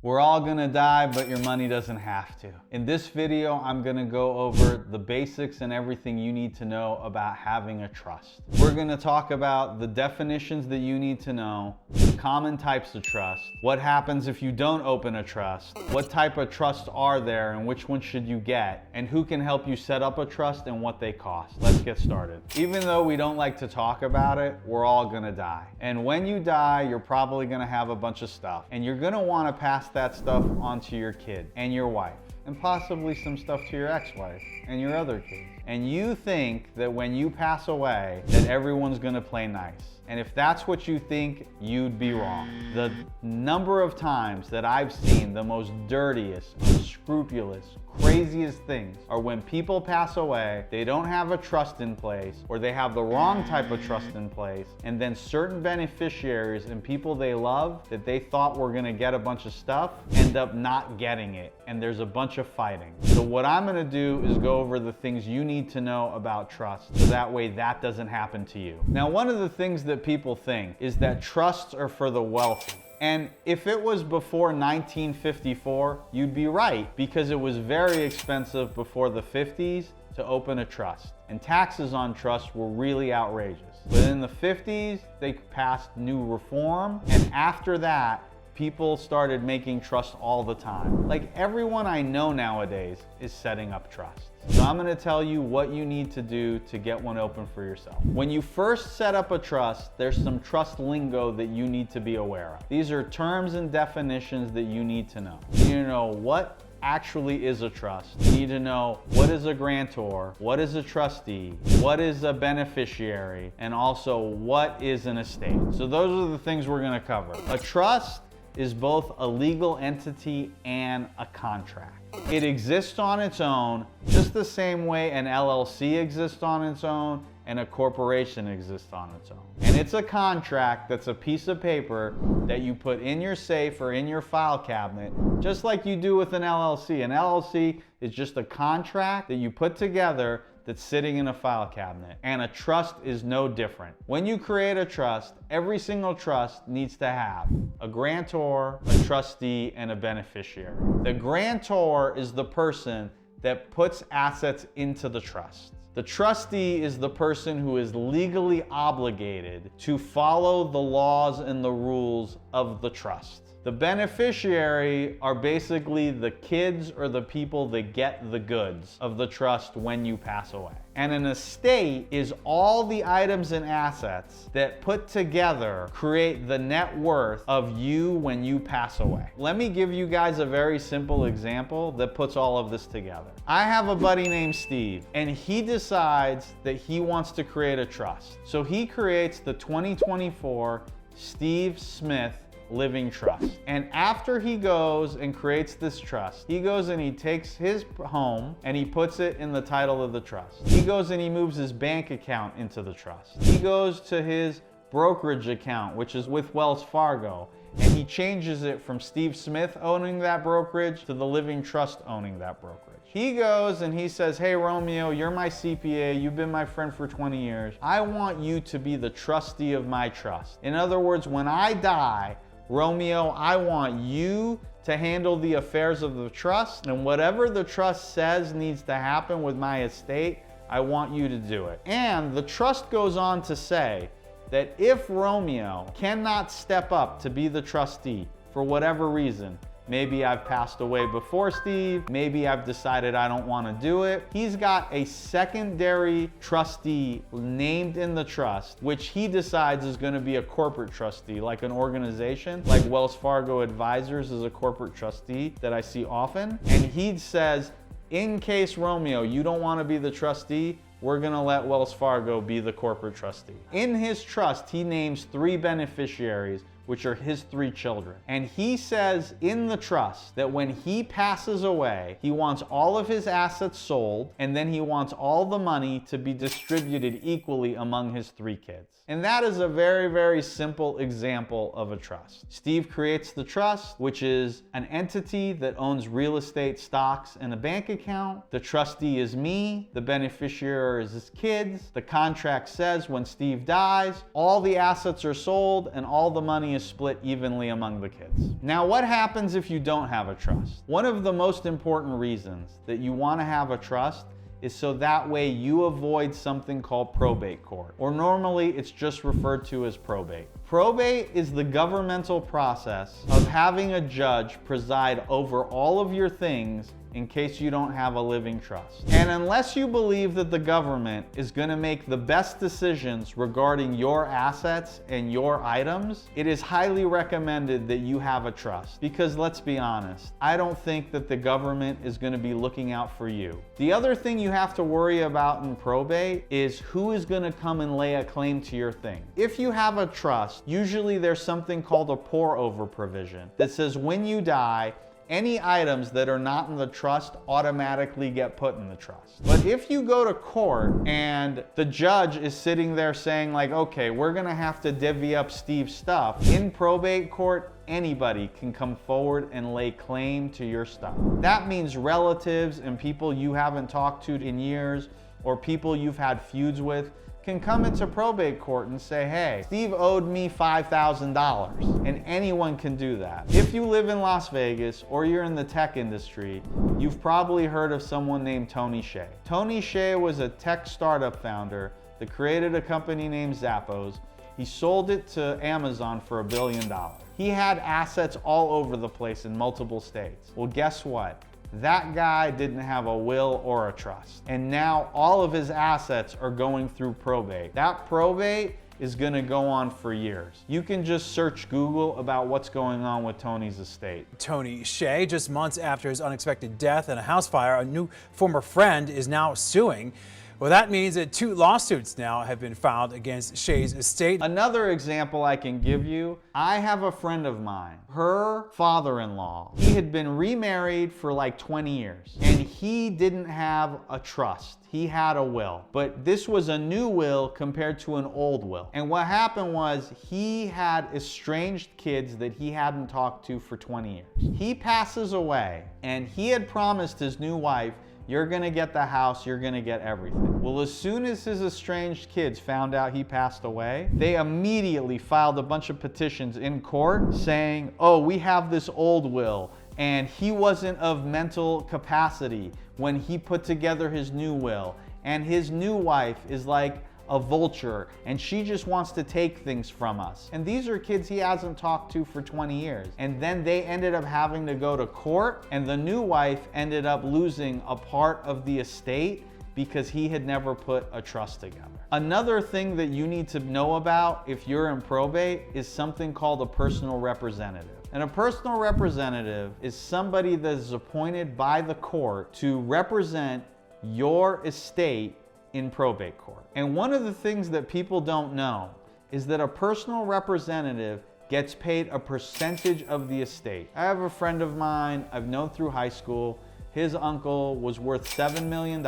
We're all gonna die, but your money doesn't have to. In this video, I'm gonna go over the basics and everything you need to know about having a trust. We're gonna talk about the definitions that you need to know, the common types of trust, what happens if you don't open a trust, what type of trusts are there and which one should you get, and who can help you set up a trust and what they cost. Let's get started. Even though we don't like to talk about it, we're all gonna die. And when you die, you're probably gonna have a bunch of stuff, and you're gonna wanna pass that stuff onto your kid and your wife, and possibly some stuff to your ex-wife and your other kids. And you think that when you pass away, that everyone's gonna play nice. And if that's what you think, you'd be wrong. The number of times that I've seen the most dirtiest, unscrupulous, craziest things are when people pass away, they don't have a trust in place, or they have the wrong type of trust in place, and then certain beneficiaries and people they love that they thought were gonna get a bunch of stuff end up not getting it, and there's a bunch of fighting. So what I'm gonna do is go over the things you need to know about trust, so that way that doesn't happen to you. Now, one of the things that people think is that trusts are for the wealthy. And if it was before 1954, you'd be right, because it was very expensive before the 50s to open a trust. And taxes on trusts were really outrageous. But in the 50s, they passed new reform, and after that, people started making trusts all the time. Like everyone I know nowadays is setting up trusts. So I'm gonna tell you what you need to do to get one open for yourself. When you first set up a trust, there's some trust lingo that you need to be aware of. These are terms and definitions that you need to know. You need to know what actually is a trust. You need to know what is a grantor, what is a trustee, what is a beneficiary, and also what is an estate. So those are the things we're gonna cover. A trust is both a legal entity and a contract. It exists on its own, just the same way an LLC exists on its own and a corporation exists on its own. And it's a contract that's a piece of paper that you put in your safe or in your file cabinet, just like you do with an LLC. An LLC is just a contract that you put together that's sitting in a file cabinet. And a trust is no different. When you create a trust, every single trust needs to have a grantor, a trustee, and a beneficiary. The grantor is the person that puts assets into the trust. The trustee is the person who is legally obligated to follow the laws and the rules of the trust. The beneficiary are basically the kids or the people that get the goods of the trust when you pass away. And an estate is all the items and assets that put together create the net worth of you when you pass away. Let me give you guys a very simple example that puts all of this together. I have a buddy named Steve, and he decides that he wants to create a trust. So he creates the 2024 Steve Smith Living Trust. And after he goes and creates this trust, he goes and he takes his home and he puts it in the title of the trust. He goes and he moves his bank account into the trust. He goes to his brokerage account, which is with Wells Fargo, and he changes it from Steve Smith owning that brokerage to the Living Trust owning that brokerage. He goes and he says, "Hey Romeo, you're my CPA, you've been my friend for 20 years. I want you to be the trustee of my trust. In other words, when I die, Romeo, I want you to handle the affairs of the trust, and whatever the trust says needs to happen with my estate, I want you to do it." And the trust goes on to say that if Romeo cannot step up to be the trustee for whatever reason, maybe I've passed away before Steve, maybe I've decided I don't want to do it, he's got a secondary trustee named in the trust, which he decides is going to be a corporate trustee, like an organization, like Wells Fargo Advisors is a corporate trustee that I see often. And he says, in case Romeo, you don't want to be the trustee, we're gonna let Wells Fargo be the corporate trustee. In his trust, he names 3 beneficiaries, which are his 3 children. And he says in the trust that when he passes away, he wants all of his assets sold, and then he wants all the money to be distributed equally among his 3 kids. And that is a very, very simple example of a trust. Steve creates the trust, which is an entity that owns real estate, stocks, and a bank account. The trustee is me. The beneficiary is his kids. The contract says when Steve dies, all the assets are sold and all the money money is split evenly among the kids. Now, what happens if you don't have a trust? One of the most important reasons that you want to have a trust is so that way you avoid something called probate court, or normally it's just referred to as probate. Probate is the governmental process of having a judge preside over all of your things in case you don't have a living trust. And unless you believe that the government is going to make the best decisions regarding your assets and your items, it is highly recommended that you have a trust. Because let's be honest, I don't think that the government is going to be looking out for you. The other thing you have to worry about in probate is who is going to come and lay a claim to your thing. If you have a trust, usually there's something called a pour-over provision that says when you die, any items that are not in the trust automatically get put in the trust. But if you go to court and the judge is sitting there saying like, okay, we're gonna have to divvy up Steve's stuff, in probate court, anybody can come forward and lay claim to your stuff. That means relatives and people you haven't talked to in years, or people you've had feuds with, can come into probate court and say, hey, Steve owed me $5,000, and anyone can do that. If you live in Las Vegas or you're in the tech industry, you've probably heard of someone named Tony Hsieh. Tony Hsieh was a tech startup founder that created a company named Zappos. He sold it to Amazon for $1 billion. He had assets all over the place in multiple states. Well, guess what? That guy didn't have a will or a trust. And now all of his assets are going through probate. That probate is gonna go on for years. You can just search Google about what's going on with Tony's estate. Tony Hsieh, just months after his unexpected death and a house fire, a new former friend is now suing. Well, that means that 2 lawsuits now have been filed against Hsieh's estate. Another example I can give you, I have a friend of mine, her father-in-law, he had been remarried for like 20 years and he didn't have a trust. He had a will, but this was a new will compared to an old will. And what happened was he had estranged kids that he hadn't talked to for 20 years. He passes away and he had promised his new wife, you're gonna get the house, you're gonna get everything. Well, as soon as his estranged kids found out he passed away, they immediately filed a bunch of petitions in court saying, oh, we have this old will, and he wasn't of mental capacity when he put together his new will, and his new wife is like a vulture and she just wants to take things from us. And these are kids he hasn't talked to for 20 years. And then they ended up having to go to court, and the new wife ended up losing a part of the estate because he had never put a trust together. Another thing that you need to know about if you're in probate is something called a personal representative. And a personal representative is somebody that is appointed by the court to represent your estate in probate court. And one of the things that people don't know is that a personal representative gets paid a percentage of the estate. I have a friend of mine I've known through high school. His uncle was worth $7 million.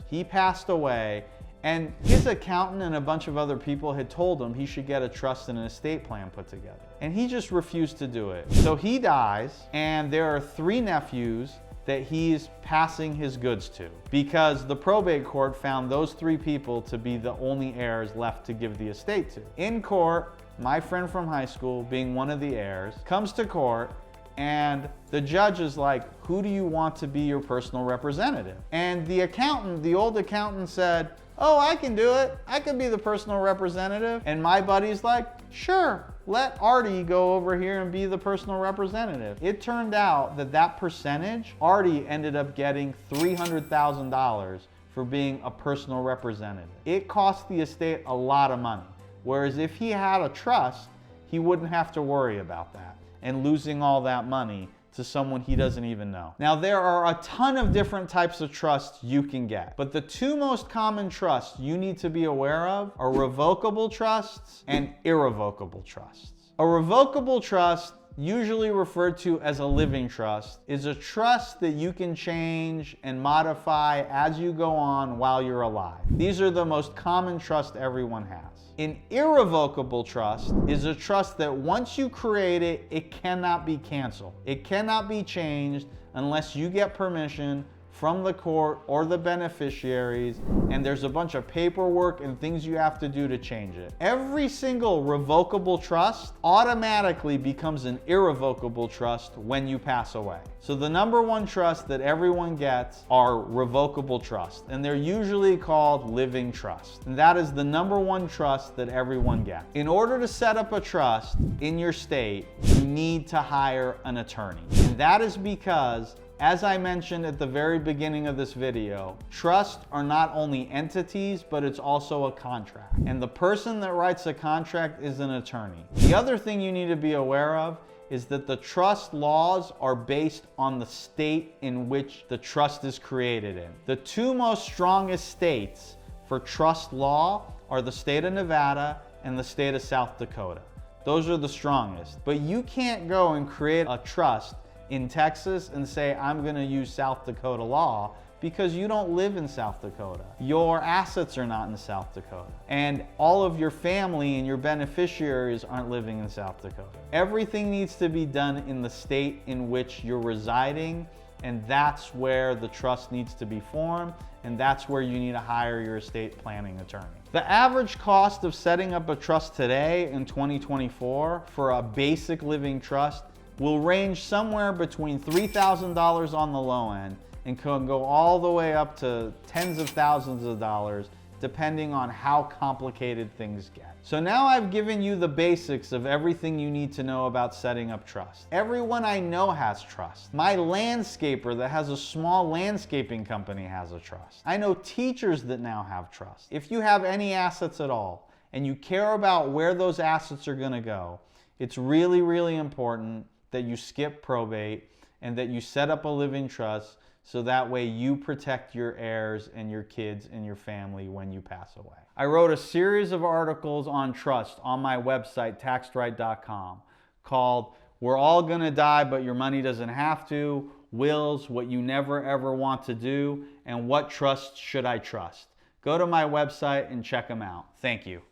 He passed away, and his accountant and a bunch of other people had told him he should get a trust and an estate plan put together. And he just refused to do it. So he dies, and there are 3 nephews that he's passing his goods to, because the probate court found those 3 people to be the only heirs left to give the estate to. In court, my friend from high school, being one of the heirs, comes to court, and the judge is like, who do you want to be your personal representative? And the accountant, the old accountant, said, oh, I can do it. I can be the personal representative. And my buddy's like, sure, let Artie go over here and be the personal representative. It turned out that that percentage, Artie ended up getting $300,000 for being a personal representative. It cost the estate a lot of money. Whereas if he had a trust, he wouldn't have to worry about that and losing all that money to someone he doesn't even know. Now, there are a ton of different types of trusts you can get, but the 2 most common trusts you need to be aware of are revocable trusts and irrevocable trusts. A revocable trust, usually referred to as a living trust, is a trust that you can change and modify as you go on while you're alive. These are the most common trusts everyone has. An irrevocable trust is a trust that once you create it, it cannot be canceled. It cannot be changed unless you get permission from the court or the beneficiaries, and there's a bunch of paperwork and things you have to do to change it. Every single revocable trust automatically becomes an irrevocable trust when you pass away. So the number one trust that everyone gets are revocable trusts, and they're usually called living trust. And that is the number one trust that everyone gets. In order to set up a trust in your state, you need to hire an attorney. And that is because, as I mentioned at the very beginning of this video, trusts are not only entities, but it's also a contract. And the person that writes a contract is an attorney. The other thing you need to be aware of is that the trust laws are based on the state in which the trust is created in. The two most strongest states for trust law are the state of Nevada and the state of South Dakota. Those are the strongest. But you can't go and create a trust in Texas and say, I'm going to use South Dakota law, because you don't live in South Dakota. Your assets are not in South Dakota. And all of your family and your beneficiaries aren't living in South Dakota. Everything needs to be done in the state in which you're residing, and that's where the trust needs to be formed, and that's where you need to hire your estate planning attorney. The average cost of setting up a trust today in 2024 for a basic living trust will range somewhere between $3,000 on the low end and can go all the way up to tens of thousands of dollars, depending on how complicated things get. So now I've given you the basics of everything you need to know about setting up trust. Everyone I know has trust. My landscaper that has a small landscaping company has a trust. I know teachers that now have trust. If you have any assets at all and you care about where those assets are gonna go, it's really, really important that you skip probate and that you set up a living trust, so that way you protect your heirs and your kids and your family when you pass away. I wrote a series of articles on trust on my website, taxedright.com, called We're All Gonna Die But Your Money Doesn't Have to, Wills, What You Never Ever Want to Do, and What Trusts Should I Trust? Go to my website and check them out. Thank you.